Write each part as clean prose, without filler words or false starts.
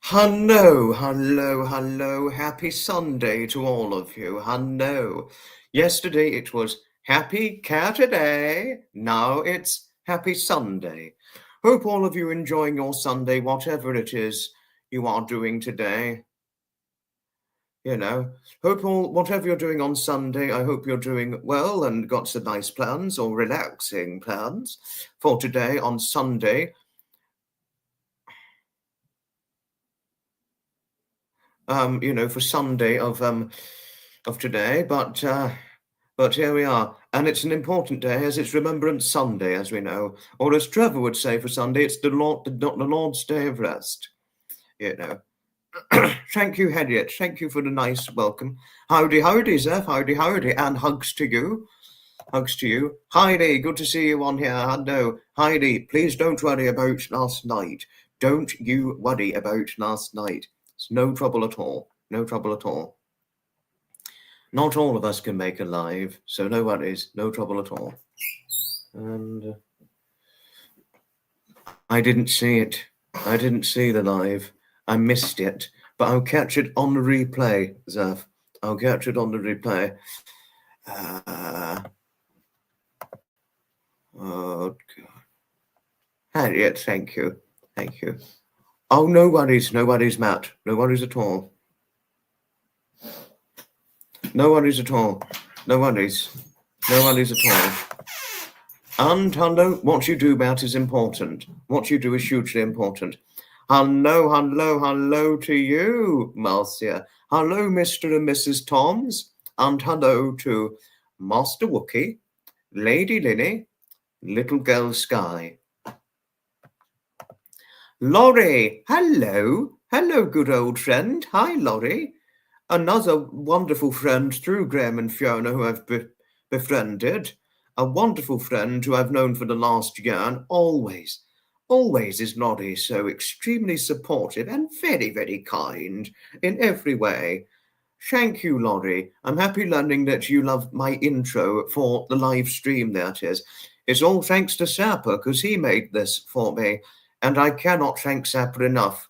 Hello, hello, hello. Happy Sunday to all of you. Hello. Yesterday it was Happy Saturday. Now it's Happy Sunday. Hope all of you enjoying your Sunday, whatever it is you are doing today. Whatever you're doing on Sunday, I hope you're doing well and got some nice plans or relaxing plans for today on Sunday. For Sunday of today, but here we are, and it's an important day as it's Remembrance Sunday, as we know, or as Trevor would say for Sunday, it's the Lord's Day of Rest. Thank you, Harriet. Thank you for the nice welcome. Howdy, howdy, Zeph. Howdy, howdy, and hugs to you. Hugs to you. Heidi, good to see you on here. Hello. Heidi, please don't worry about last night. Don't you worry about last night. It's no trouble at all. No trouble at all. Not all of us can make a live, so no worries. No trouble at all. And I didn't see it. I didn't see the live. I missed it. But I'll catch it on the replay, Zeph. I'll catch it on the replay. Oh, God. Harriet, thank you. Thank you. Oh, no worries, Matt. No worries at all. No worries at all. No worries. No worries at all. And hello, what you do, Matt, is important. What you do is hugely important. Hello, hello, hello to you, Marcia. Hello, Mr. and Mrs. Toms. And hello to Master Wookie, Lady Linny, Little Girl Sky. Laurie, hello. Hello, good old friend. Hi, Laurie. Another wonderful friend through Graham and Fiona who I've befriended. A wonderful friend who I've known for the last year, and always is Laurie so extremely supportive and very, very kind in every way. Thank you, Laurie. I'm happy learning that you love my intro for the live stream, that is. It's all thanks to Sapper, because he made this for me, and I cannot thank Sapper enough.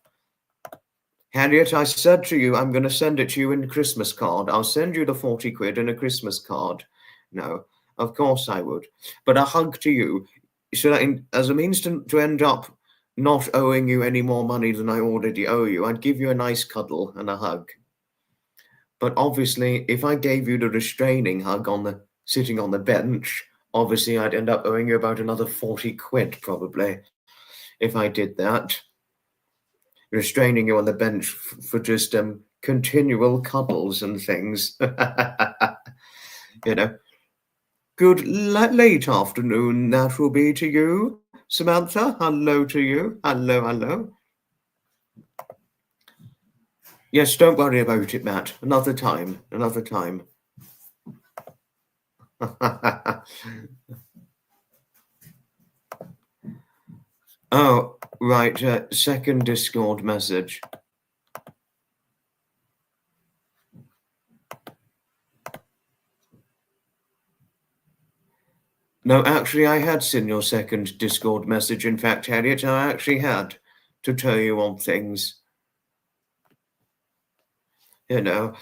Harriet, I said to you, I'm going to send it to you in a Christmas card. I'll send you the 40 quid in a Christmas card. No, of course I would. But a hug to you, so that as a means to end up not owing you any more money than I already owe you, I'd give you a nice cuddle and a hug. But obviously, if I gave you the restraining hug sitting on the bench, obviously I'd end up owing you about another 40 quid, probably, if I did that. Restraining you on the bench for just continual cuddles and things. Good late afternoon, that will be to you. Samantha, hello to you. Hello, hello. Yes, don't worry about it, Matt. Another time. Oh, right. Second Discord message. No, actually, I had seen your second Discord message. In fact, Harriet, I actually had to tell you on things. I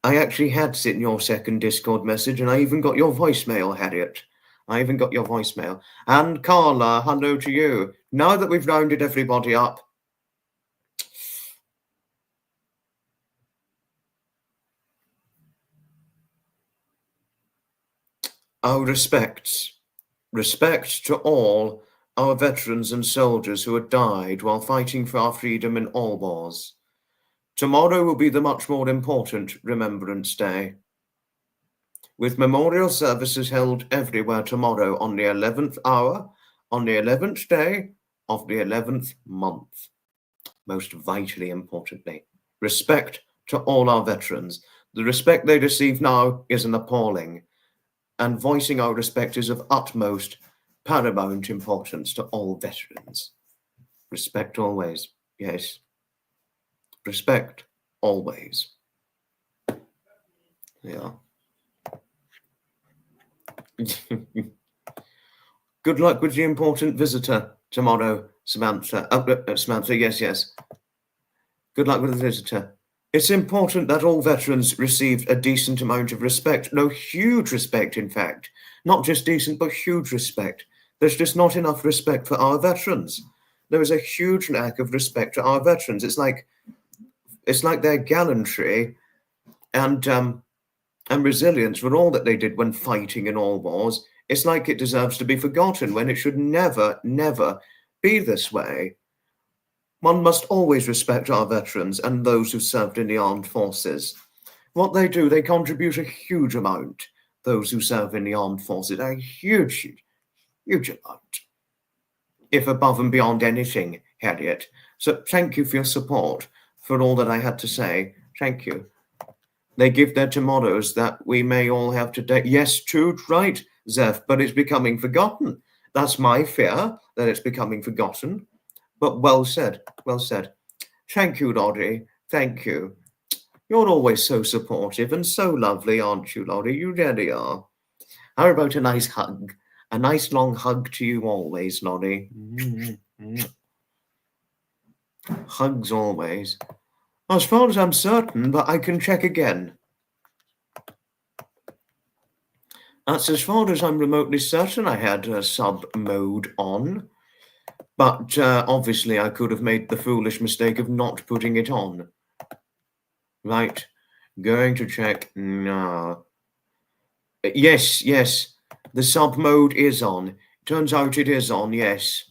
actually had seen your second Discord message, and I even got your voicemail, Harriet. I even got your voicemail. And Carla, hello to you. Now that we've rounded everybody up, our respects. Respect to all our veterans and soldiers who had died while fighting for our freedom in all wars. Tomorrow will be the much more important Remembrance Day, with memorial services held everywhere tomorrow on the 11th hour, on the 11th day of the 11th month. Most vitally importantly, respect to all our veterans. The respect they receive now is an appalling, and voicing our respect is of utmost paramount importance to all veterans. Respect always, yes. Respect always. Yeah. Good luck with the important visitor tomorrow, Samantha. Samantha, yes. Good luck with the visitor. It's important that all veterans receive a decent amount of respect. No, huge respect, in fact. Not just decent, but huge respect. There's just not enough respect for our veterans. There is a huge lack of respect to our veterans. It's like their gallantry and resilience were all that they did when fighting in all wars. It's like it deserves to be forgotten when it should never, never be this way. One must always respect our veterans and those who served in the armed forces. What they do, they contribute a huge amount. Those who serve in the armed forces, a huge, huge amount. If above and beyond anything, Harriet. So thank you for your support, for all that I had to say. Thank you. They give their tomorrows that we may all have today. Yes, true, right, Zeph, but it's becoming forgotten. That's my fear, that it's becoming forgotten. But well said, well said. Thank you, Lottie. Thank you. You're always so supportive and so lovely, aren't you, Lottie? You really are. How about a nice hug? A nice long hug to you always, Lottie. Hugs always. As far as I'm certain, but I can check again. That's as far as I'm remotely certain I had a sub mode on. But obviously I could have made the foolish mistake of not putting it on. Right. Going to check. No. Yes, yes. The sub mode is on. Turns out it is on, yes.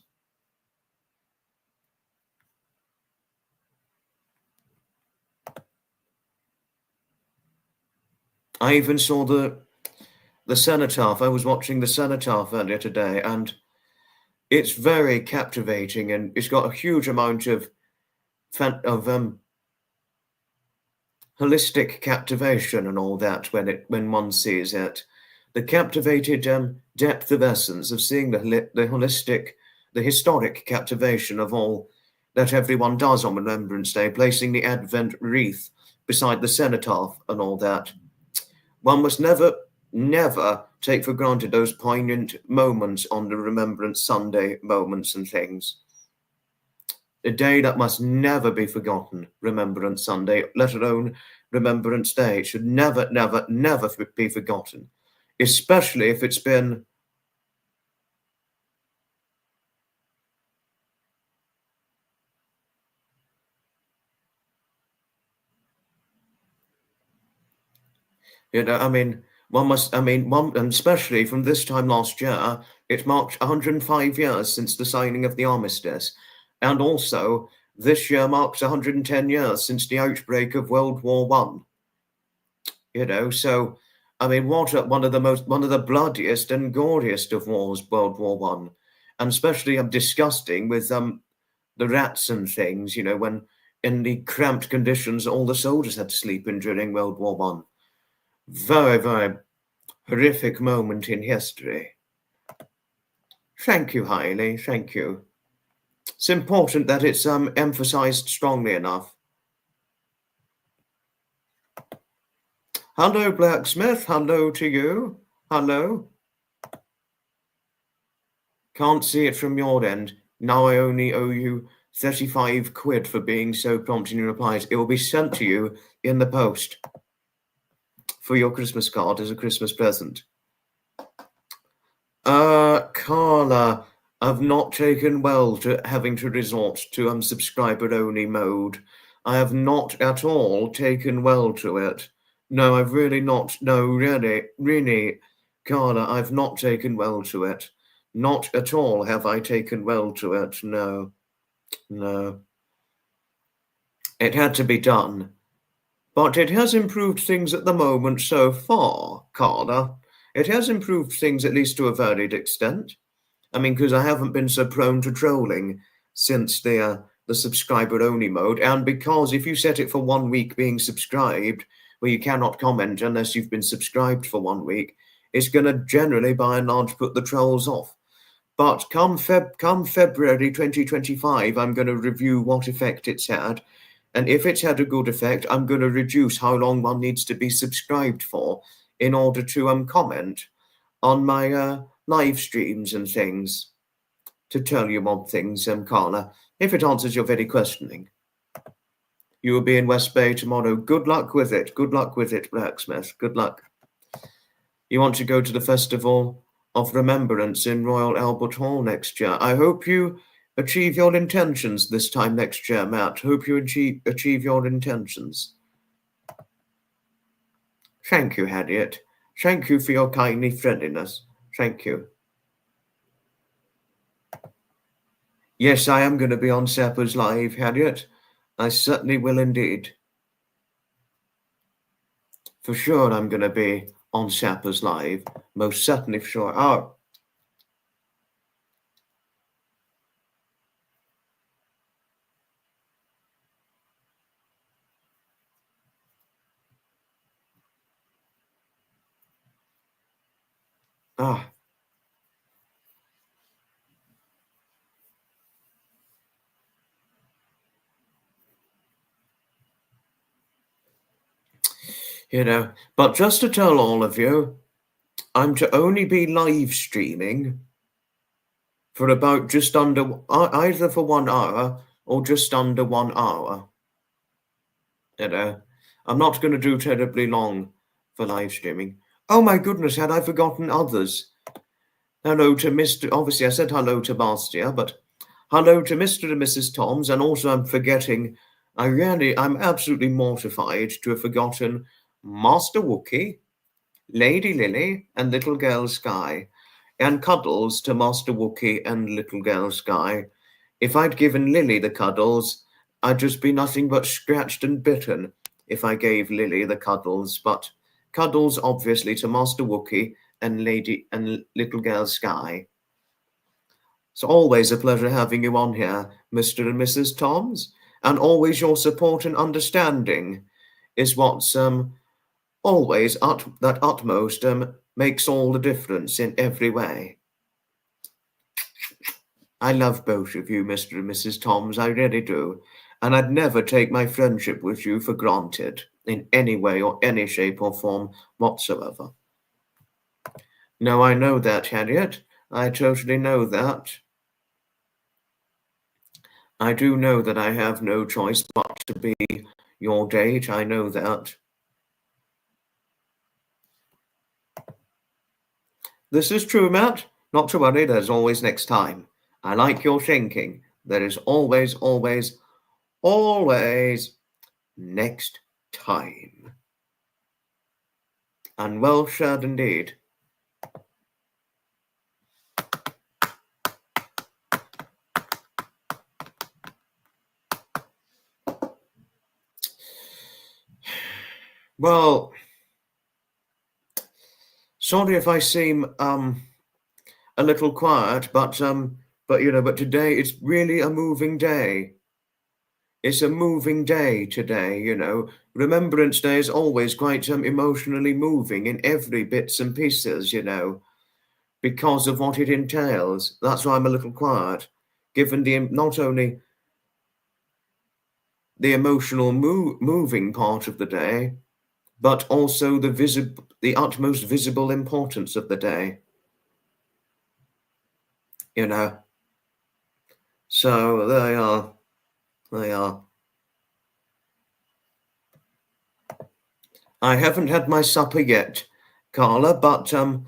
I even saw the cenotaph. I was watching the cenotaph earlier today, and it's very captivating, and it's got a huge amount of holistic captivation and all that when one sees it. The captivated depth of essence of seeing the historic captivation of all that everyone does on Remembrance Day, placing the Advent wreath beside the cenotaph and all that. One must never, never take for granted those poignant moments on the Remembrance Sunday moments and things. A day that must never be forgotten, Remembrance Sunday, let alone Remembrance Day. It should never, never, never be forgotten, especially if it's been and especially from this time last year, it marked 105 years since the signing of the armistice. And also, this year marks 110 years since the outbreak of World War One. So, one of the bloodiest and goriest of wars, World War One. And especially disgusting with the rats and things, when in the cramped conditions all the soldiers had to sleep in during World War One. Very, very horrific moment in history. Thank you, Hailey. Thank you. It's important that it's emphasized strongly enough. Hello, Blacksmith. Hello to you. Hello. Can't see it from your end. Now I only owe you 35 quid for being so prompt in your replies. It will be sent to you in the post for your Christmas card as a Christmas present. Carla, I've not taken well to having to resort to subscriber-only mode. I have not at all taken well to it. No, I've really not. No, really, Carla, I've not taken well to it. Not at all have I taken well to it. No. It had to be done. But it has improved things at the moment so far, Carla. It has improved things at least to a varied extent. Because I haven't been so prone to trolling since the subscriber-only mode, and because if you set it for 1 week being subscribed, where you cannot comment unless you've been subscribed for 1 week, it's going to generally, by and large, put the trolls off. But come February 2025, I'm going to review what effect it's had. And if it's had a good effect, I'm going to reduce how long one needs to be subscribed for in order to comment on my live streams and things to tell you on things, Carla, if it answers your very questioning. You will be in West Bay tomorrow. Good luck with it. Good luck with it, Blacksmith. Good luck. You want to go to the Festival of Remembrance in Royal Albert Hall next year. I hope you achieve your intentions this time next year, Matt. Hope you achieve your intentions. Thank you, Harriet. Thank you for your kindly friendliness. Thank you. Yes, I am going to be on Sappers Live, Harriet. I certainly will indeed. For sure I'm going to be on Sappers Live. Most certainly for sure. You know, but just to tell all of you, I'm to only be live streaming for about just under, either for 1 hour or just under 1 hour. You know, I'm not going to do terribly long for live streaming. Oh my goodness, had I forgotten others? Hello to Mr. Obviously, I said hello to Bastia, but hello to Mr. and Mrs. Toms, and also I'm forgetting, I'm absolutely mortified to have forgotten Master Wookie, Lady Lily, and Little Girl Sky, and cuddles to Master Wookie and Little Girl Sky. If I'd given Lily the cuddles, I'd just be nothing but scratched and bitten if I gave Lily the cuddles, but cuddles obviously to Master Wookie and Lady and Little Girl Sky. It's always a pleasure having you on here, Mr. and Mrs. Toms, and always your support and understanding is what's always that utmost makes all the difference in every way. I love both of you, Mr. and Mrs. Toms, I really do, and I'd never take my friendship with you for granted in any way or any shape or form whatsoever. No, I know that, Harriet. I totally know that. I do know that I have no choice but to be your date. I know that. This is true, Matt. Not to worry, there's always next time. I like your thinking. There is always, always, always next time. And well shared indeed. Well, sorry if I seem a little quiet, but today it's really a moving day. It's a moving day today, you know. Remembrance Day is always quite emotionally moving in every bits and pieces, you know, because of what it entails. That's why I'm a little quiet, given not only the emotional moving part of the day, but also the utmost visible importance of the day, you know. So there they are. I haven't had my supper yet, Carla, but I'm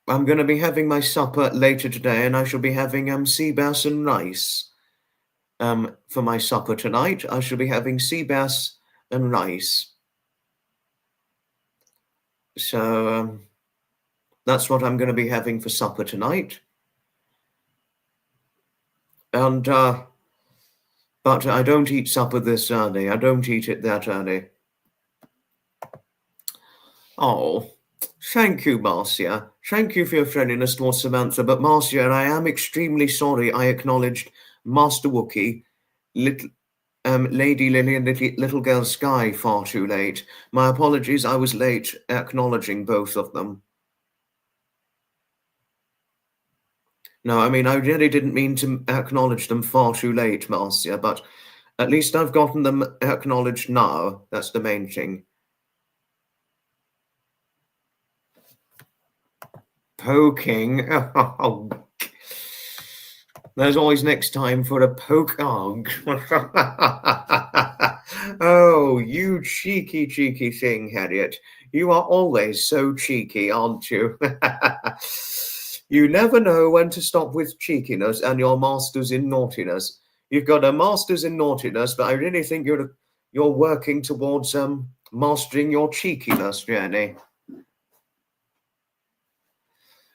going to be having my supper later today, and I shall be having sea bass and rice. For my supper tonight, I shall be having sea bass and rice. So that's what I'm going to be having for supper tonight. And but I don't eat supper this early. I don't eat it that early. Oh, thank you, Marcia. Thank you for your friendliness towards Samantha. But Marcia, I am extremely sorry I acknowledged Master Wookie, Lady Lily and Little Girl Sky far too late. My apologies, I was late acknowledging both of them. No, I mean, I really didn't mean to acknowledge them far too late, Marcia, but at least I've gotten them acknowledged now. That's the main thing. Poking. Oh. There's always next time for a poke. Oh. cheeky, cheeky thing, Harriet. You are always so cheeky, aren't you? You never know when to stop with cheekiness and your master's in naughtiness. You've got a master's in naughtiness, but I really think you're working towards mastering your cheekiness, Jenny.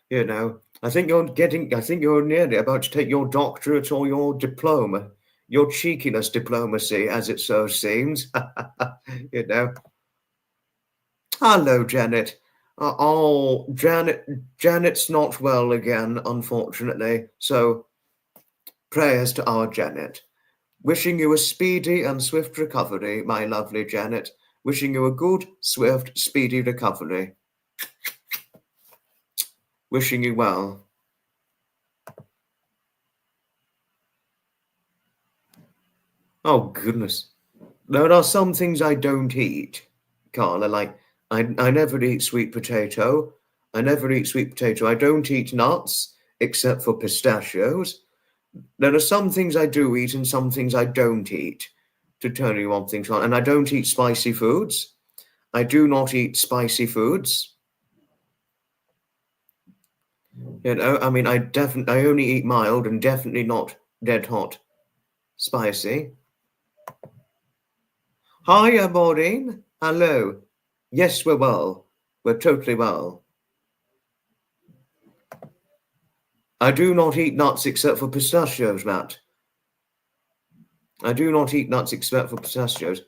You know, I think you're nearly about to take your doctorate or your diploma, your cheekiness diplomacy, as it so seems. You know. Hello, Janet. Janet's not well again, unfortunately. So, prayers to our Janet. Wishing you a speedy and swift recovery, my lovely Janet. Wishing you a good, swift, speedy recovery. Wishing you well. Oh, goodness. There are some things I don't eat, Carla, like I never eat sweet potato. I never eat sweet potato. I don't eat nuts, except for pistachios. There are some things I do eat and some things I don't eat, to turn you on things on. And I don't eat spicy foods. I do not eat spicy foods. You know, I mean, I only eat mild and definitely not dead hot spicy. Hiya, Maureen. Hello. Yes, we're well. We're totally well. I do not eat nuts except for pistachios, Matt. I do not eat nuts except for pistachios.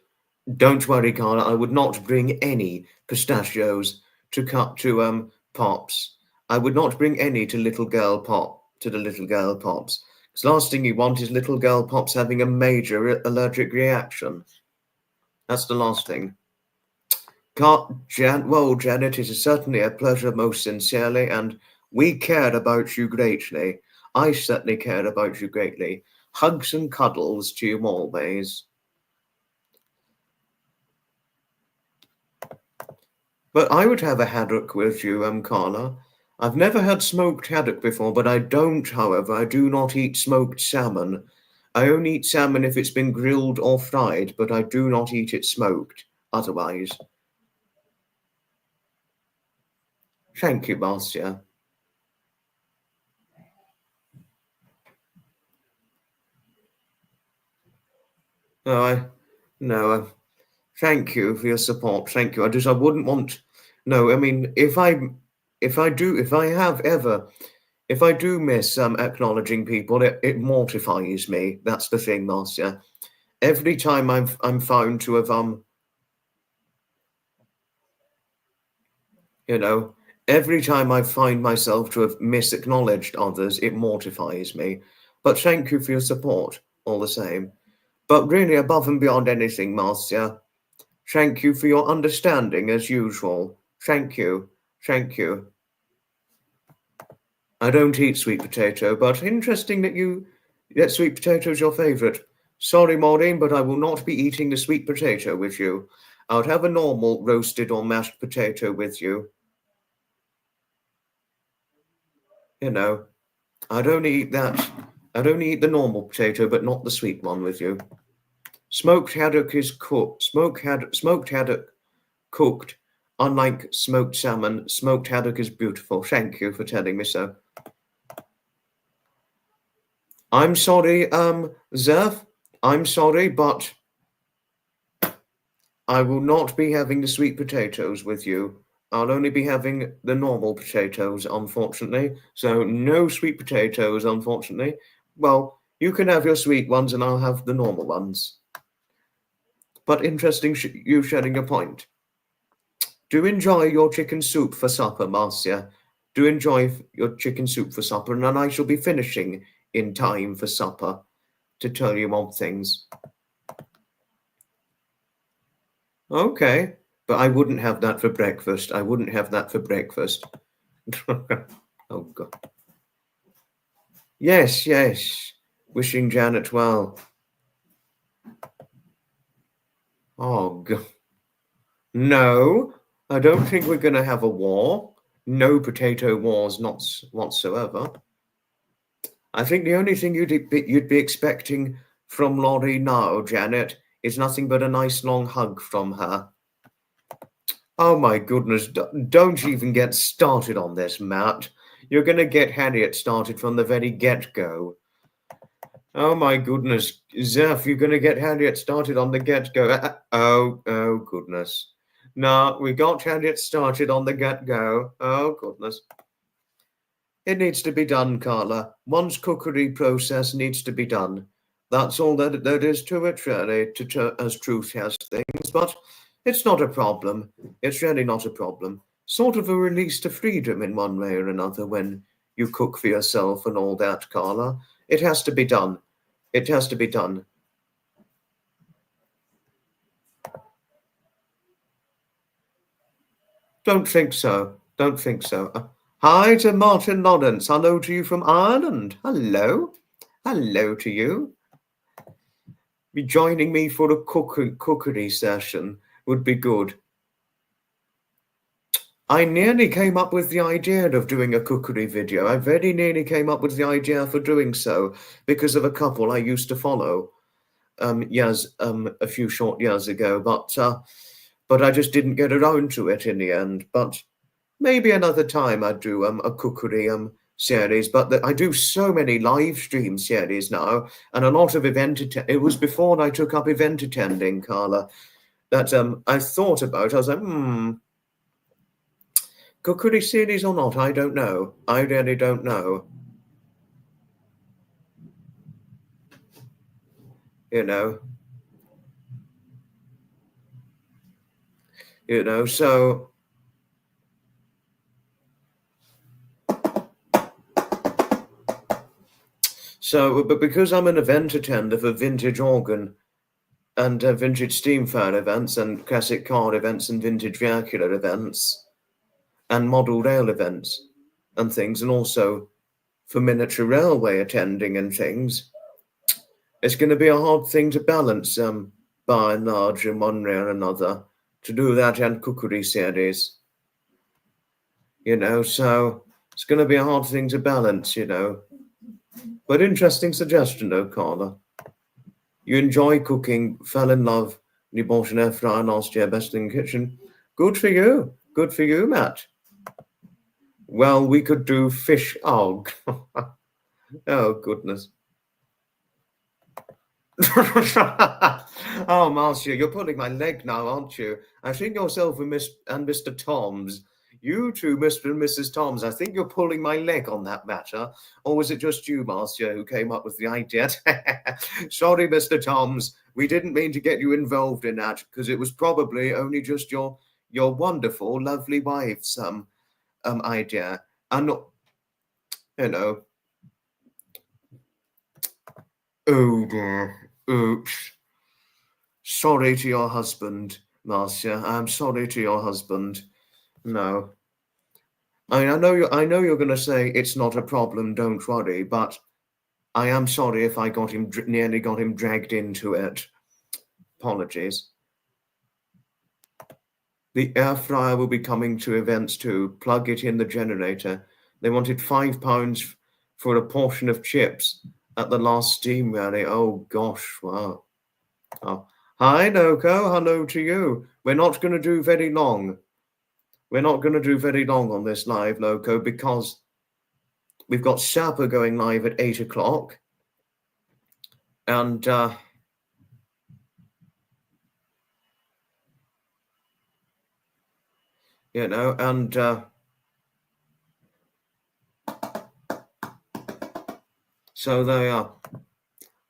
Don't worry, Carla. I would not bring any pistachios to cut to Pops. I would not bring any to little girl to the little girl Pops. Because last thing you want is little girl Pops having a major allergic reaction. That's the last thing. Well, Janet, it is certainly a pleasure, most sincerely, and we care about you greatly. I certainly care about you greatly. Hugs and cuddles to you always. But I would have a haddock with you, Carla. I've never had smoked haddock before, but I do not eat smoked salmon. I only eat salmon if it's been grilled or fried, but I do not eat it smoked otherwise. Thank you, Marcia. No, thank you for your support. Thank you. I wouldn't want. No, I mean, if I do miss acknowledging people, it mortifies me. That's the thing, Marcia. Every time I'm found to have you know, every time I find myself to have misacknowledged others, it mortifies me. But thank you for your support, all the same. But really, above and beyond anything, Marcia, thank you for your understanding as usual. Thank you. Thank you. I don't eat sweet potato, but interesting that sweet potato is your favourite. Sorry, Maureen, but I will not be eating the sweet potato with you. I would have a normal roasted or mashed potato with you. You know, I'd only eat that. I'd only eat the normal potato, but not the sweet one with you. Smoked haddock is cooked. Smoked haddock cooked. Unlike smoked salmon, smoked haddock is beautiful. Thank you for telling me so. I'm sorry, Zev. I'm sorry, but I will not be having the sweet potatoes with you. I'll only be having the normal potatoes, unfortunately. So no sweet potatoes, unfortunately. Well, you can have your sweet ones and I'll have the normal ones. But interesting you sharing your point. Do enjoy your chicken soup for supper, Marcia. Do enjoy your chicken soup for supper, and then I shall be finishing in time for supper to tell you more things. Okay, but I wouldn't have that for breakfast. I wouldn't have that for breakfast. Oh, God. Yes, yes. Wishing Janet well. Oh, God. No, I don't think we're going to have a war. No potato wars, not whatsoever. I think the only thing you'd be expecting from Laurie now, Janet, is nothing but a nice long hug from her. Oh my goodness, don't even get started on this, Matt. You're going to get Harriet started from the very get-go. Oh my goodness, Zeph, you're going to get Harriet started on the get-go. Oh goodness. No, we got Harriet started on the get-go. Oh goodness. It needs to be done, Carla. One's cookery process needs to be done. That's all that is to it, really, as truth has things. But it's not a problem. It's really not a problem. Sort of a release to freedom in one way or another when you cook for yourself and all that, Carla. It has to be done. It has to be done. Don't think so. Don't think so. Hi to Martin Lawrence. Hello to you from Ireland. Hello. Hello to you. Be joining me for a cookery session would be good. I nearly came up with the idea of doing a cookery video. I very nearly came up with the idea for doing so because of a couple I used to follow a few short years ago, but I just didn't get around to it in the end. But maybe another time I'd do a cookery series. But I do so many live stream series now, and a lot of it was before I took up event attending, Carla, that I thought about. I was like, cookery series or not, I don't know. I really don't know. So but because I'm an event attender for vintage organ and vintage steam fire events and classic car events and vintage vehicular events and model rail events and things, and also for miniature railway attending and things, it's going to be a hard thing to balance by and large in one way or another to do that and cookery series. So it's going to be a hard thing to balance, But interesting suggestion, though, Carla. You enjoy cooking, fell in love, and you bought an air fryer last year, best in the kitchen. Good for you. Good for you, Matt. Well, we could do fish. Oh, oh goodness. Oh, Marcia, you're pulling my leg now, aren't you? I think yourself and Mr. Toms, you two, Mr. and Mrs. Toms, I think you're pulling my leg on that matter. Or was it just you, Marcia, who came up with the idea? Sorry, Mr. Toms, we didn't mean to get you involved in that because it was probably only just your wonderful, lovely wife's idea. And oh dear, oops. Sorry to your husband, Marcia. I'm sorry to your husband. No. I know you're going to say it's not a problem, don't worry, but I am sorry if I nearly got him dragged into it. Apologies. The air fryer will be coming to events too. Plug it in the generator. They wanted £5 for a portion of chips at the last steam rally. Oh gosh, wow. Oh. Hi, Noko. Hello to you. We're not going to do very long. We're not going to do very long on this live, Loco, because we've got Sapa going live at 8 o'clock. And so they are.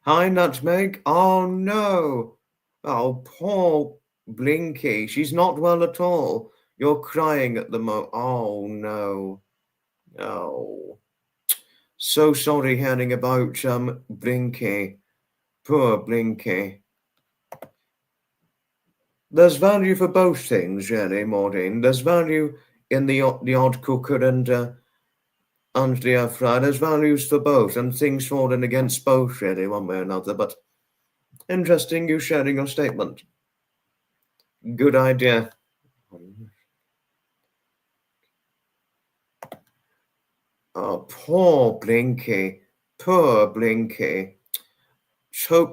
Hi, Nutmeg. Oh, no. Oh, poor Blinky. She's not well at all. You're crying at the moment. Oh, no. Oh. So sorry hearing about Blinky. Poor Blinky. There's value for both things, really, Maureen. There's value in the odd cooker and the air fryer. There's values for both, and things falling against both, really, one way or another. But interesting you sharing your statement. Good idea. Oh, poor Blinky. Poor Blinky. So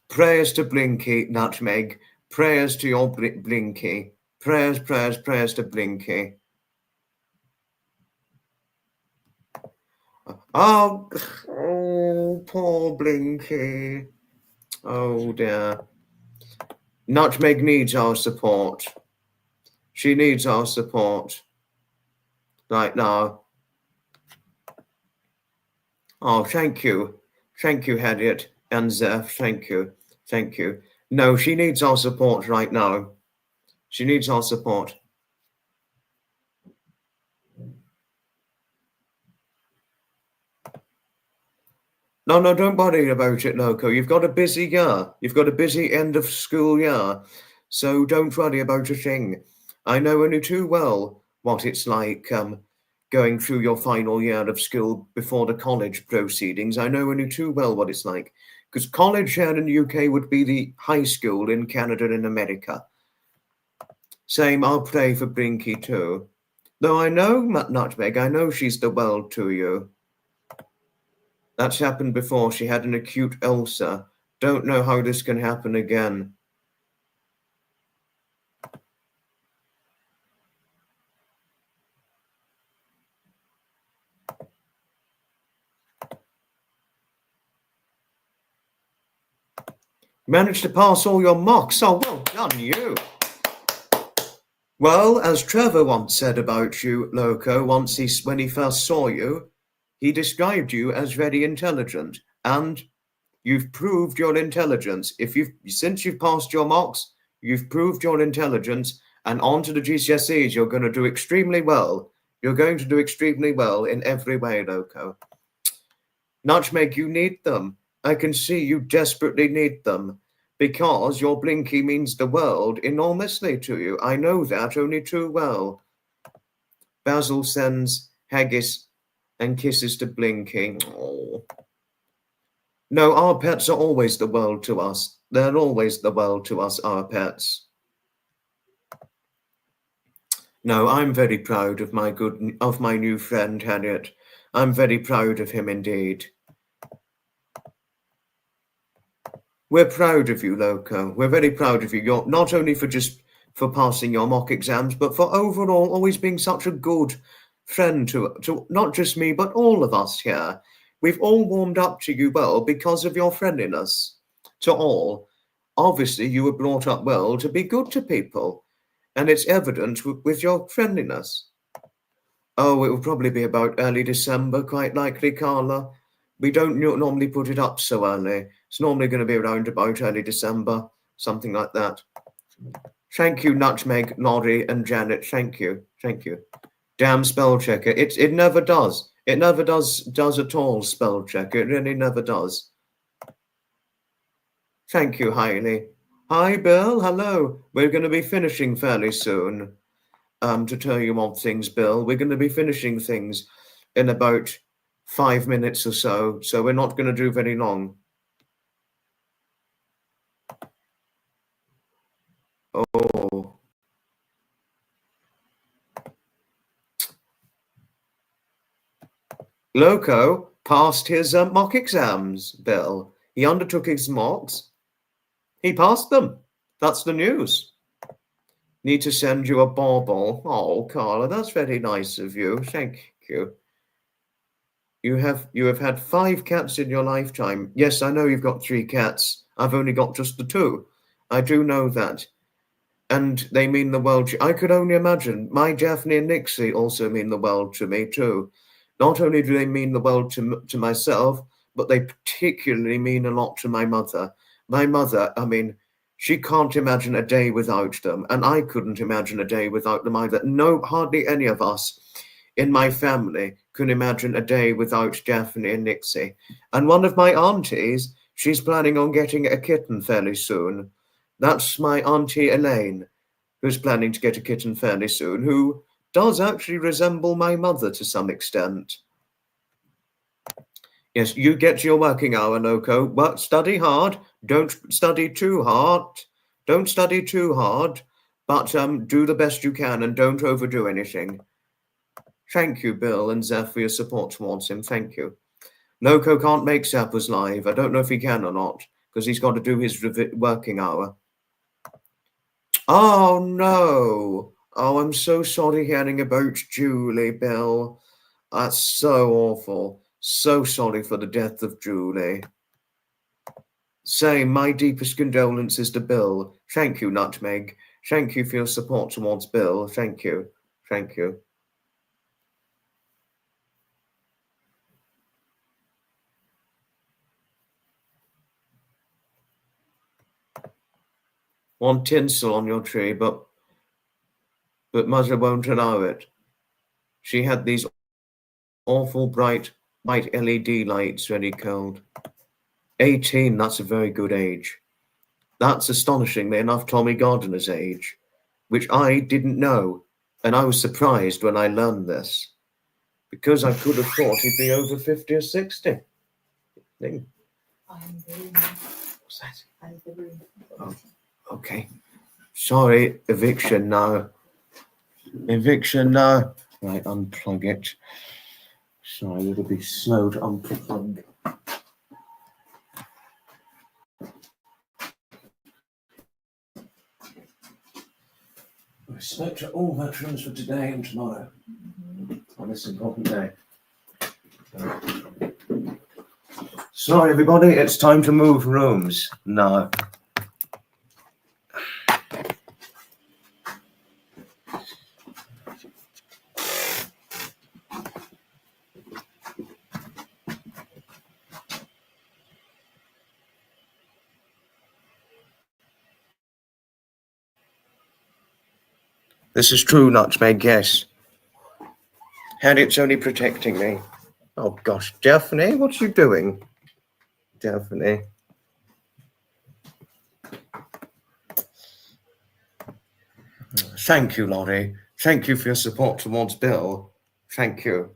Prayers to Blinky, Nutmeg. Prayers to your Blinky. Prayers, prayers, prayers to Blinky. Oh, poor Blinky. Oh dear. Nutmeg needs our support. She needs our support right now. Oh, thank you. Thank you, Harriet and Zeph. Thank you. Thank you. No, she needs our support right now. She needs our support. No, don't worry about it, Loco. You've got a busy year. You've got a busy end of school year. So don't worry about a thing. I know only too well what it's like going through your final year of school before the college proceedings. I know only too well what it's like. Because college here in the UK would be the high school in Canada and America. Same, I'll pray for Brinky too. Though I know, Nutmeg, I know she's the world to you. That's happened before. She had an acute ulcer. Don't know how this can happen again. Managed to pass all your mocks. Oh, well done, you. Well, as Trevor once said about you, Loco, when he first saw you, he described you as very intelligent, and you've proved your intelligence. Since you've passed your mocks, you've proved your intelligence, and on to the GCSEs, you're going to do extremely well. You're going to do extremely well in every way, Loco. Nutmeg, you need them. I can see you desperately need them, because your Blinky means the world enormously to you. I know that only too well. Basil sends haggis and kisses to Blinky. Oh. No, our pets are always the world to us. They're always the world to us, our pets. No, I'm very proud of my new friend, Harriet. I'm very proud of him indeed. We're proud of you, Loco. We're very proud of you. You're not only for passing your mock exams, but for overall always being such a good friend to not just me, but all of us here. We've all warmed up to you well because of your friendliness to all. Obviously, you were brought up well to be good to people, and it's evident with your friendliness. Oh, it will probably be about early December, quite likely, Carla. We don't normally put it up so early. It's normally going to be around about early December, something like that. Thank you, Nutmeg, Laurie, and Janet. Thank you. Thank you. Damn spell checker. It never does. It never does at all, spell checker. It really never does. Thank you, Hailey. Hi, Bill. Hello. We're going to be finishing fairly soon. To tell you one things, Bill. We're going to be finishing things in about 5 minutes or so we're not going to do very long. Oh. Loco passed his mock exams, Bill. He undertook his mocks. He passed them. That's the news. Need to send you a bauble. Oh, Carla, that's very nice of you. Thank you. You have had 5 cats in your lifetime. Yes, I know you've got 3 cats. I've only got just the 2. I do know that. And they mean the world. I could only imagine. My Daphne and Nixie also mean the world to me too. Not only do they mean the world to myself, but they particularly mean a lot to my mother. My mother, I mean, she can't imagine a day without them, and I couldn't imagine a day without them either. No, hardly any of us in my family can imagine a day without Daphne and Nixie. And one of my aunties, she's planning on getting a kitten fairly soon. That's my auntie Elaine, who's planning to get a kitten fairly soon, who does actually resemble my mother to some extent. Yes, you get your working hour, Loco. Study hard. Don't study too hard. Don't study too hard, but do the best you can and don't overdo anything. Thank you, Bill and Zeph, for your support towards him. Thank you. Loco can't make Zappers live. I don't know if he can or not, because he's got to do his working hour. Oh, no. Oh, I'm so sorry hearing about Julie, Bill. That's so awful. So sorry for the death of Julie. Say my deepest condolences to Bill. Thank you, Nutmeg. Thank you for your support towards Bill. Thank you. Thank you. Want tinsel on your tree, but Mother won't allow it. She had these awful bright white LED lights ready cold. 18, that's a very good age. That's astonishingly enough Tommy Gardner's age, which I didn't know, and I was surprised when I learned this, because I could have thought he'd be over 50 or 60. What's that? Oh, okay. Sorry, eviction now. Eviction now. Right, unplug it. Sorry, it'll be slow to unplug. Respect to all veterans for today and tomorrow on this important day. Sorry, everybody, it's time to move rooms now. This is true, Nutmeg, yes. Harriet's only protecting me. Oh, gosh. Daphne, what are you doing? Daphne. Thank you, Laurie. Thank you for your support towards Bill. Thank you.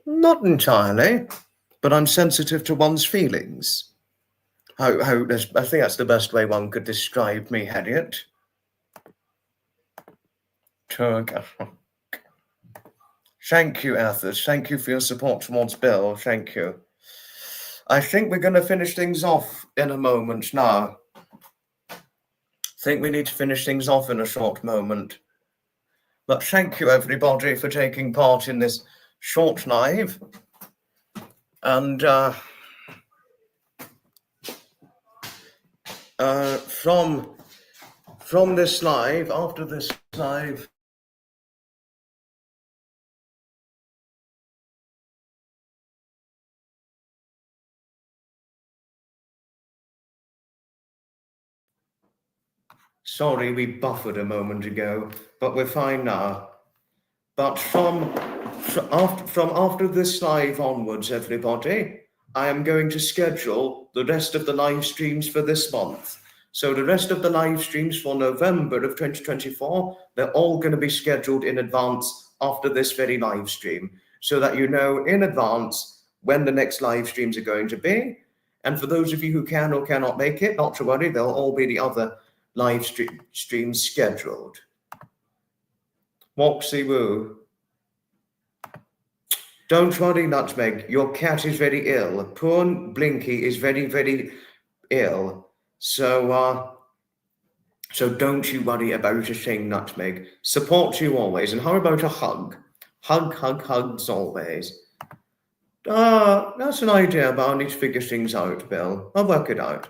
Not entirely, but I'm sensitive to one's feelings. I think that's the best way one could describe me, Harriet. Thank you, Athos. Thank you for your support towards Bill. Thank you. I think we're going to finish things off in a moment now. I think we need to finish things off in a short moment. But thank you, everybody, for taking part in this short live. And from this live, after this live, sorry, we buffered a moment ago, but we're fine now. But from after this live onwards, everybody, I am going to schedule the rest of the live streams for this month. So the rest of the live streams for November of 2024, they're all going to be scheduled in advance after this very live stream, so that you know in advance when the next live streams are going to be. And for those of you who can or cannot make it, not to worry, there'll all be the other live streams scheduled. Foxy woo. Don't worry, Nutmeg. Your cat is very ill. Poor Blinky is very, very ill. So don't you worry about a thing, Nutmeg. Support you always. And how about a hug? Hugs always. That's an idea, but I'll need to figure things out, Bill. I'll work it out.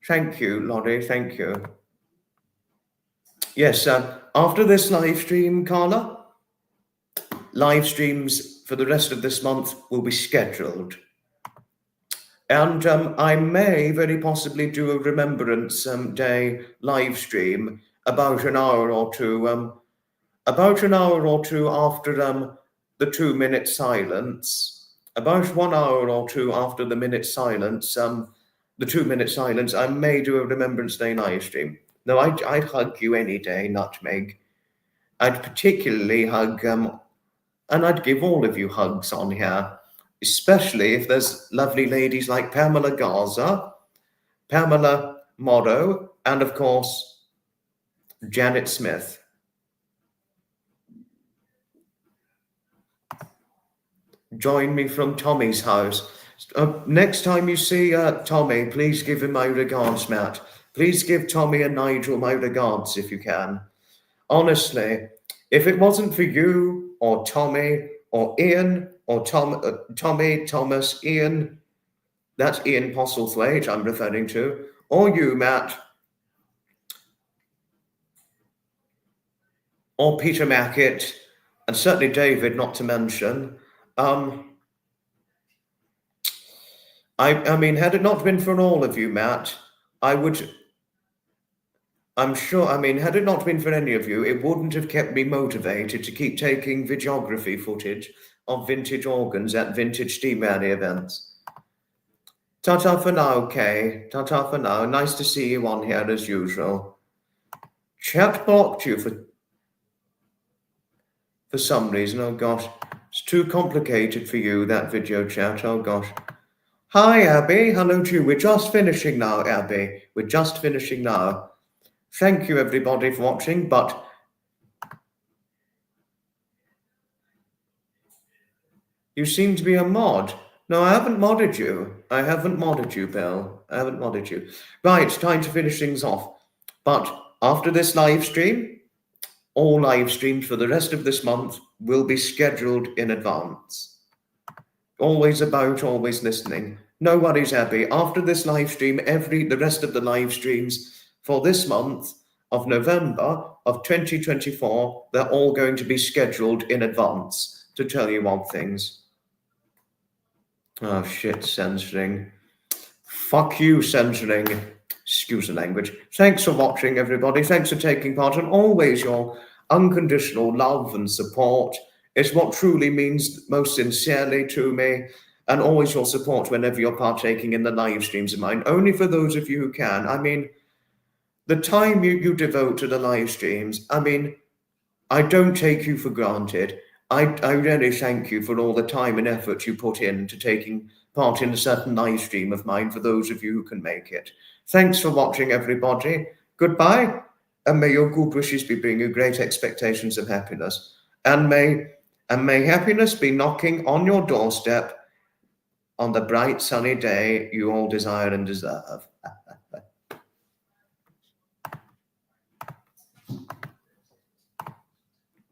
Thank you, Laurie. Thank you. Yes, after this live stream, Carla, live streams for the rest of this month will be scheduled. And I may very possibly do a Remembrance Day live stream about an hour or two after the 2-minute silence, about 1 hour or two after the minute silence, the 2-minute silence, I may do a Remembrance Day live stream. No, I'd hug you any day, Nutmeg. I'd particularly hug, and I'd give all of you hugs on here, especially if there's lovely ladies like Pamela Garza, Pamela Morrow, and of course, Janet Smith. join me from Tommy's house. Next time you see Tommy, please give him my regards, Matt. Please give Tommy and Nigel my regards if you can. Honestly, if it wasn't for you or Tommy or Ian or Tommy, Thomas, Ian, that's Ian Postlethwaite I'm referring to, or you, Matt, or Peter Mackett, and certainly David, not to mention. I mean, had it not been for all of you, Matt, I'm sure, I mean, had it not been for any of you, it wouldn't have kept me motivated to keep taking videography footage of vintage organs at vintage steam rally events. Ta-ta for now, Kay. Ta-ta for now. Nice to see you on here as usual. Chat blocked you for some reason. Oh gosh, it's too complicated for you, that video chat. Oh gosh. Hi, Abby. Hello to you. We're just finishing now, Abby. We're just finishing now. Thank you, everybody, for watching, but you seem to be a mod. No, I haven't modded you. I haven't modded you, Bill. I haven't modded you. Right, time to finish things off. But after this live stream, all live streams for the rest of this month will be scheduled in advance. Always about, always listening. No worries, Abby. After this live stream, the rest of the live streams for this month of November of 2024, they're all going to be scheduled in advance to tell you of things. Oh shit, censoring. Fuck you, censoring. Excuse the language. Thanks for watching, everybody. Thanks for taking part, and always your unconditional love and support is what truly means most sincerely to me, and always your support whenever you're partaking in the live streams of mine. Only for those of you who can. I mean, the time you devote to the live streams, I mean, I don't take you for granted. I really thank you for all the time and effort you put into taking part in a certain live stream of mine for those of you who can make it. Thanks for watching, everybody. Goodbye, and may your good wishes be bringing you great expectations of happiness. And may happiness be knocking on your doorstep on the bright sunny day you all desire and deserve.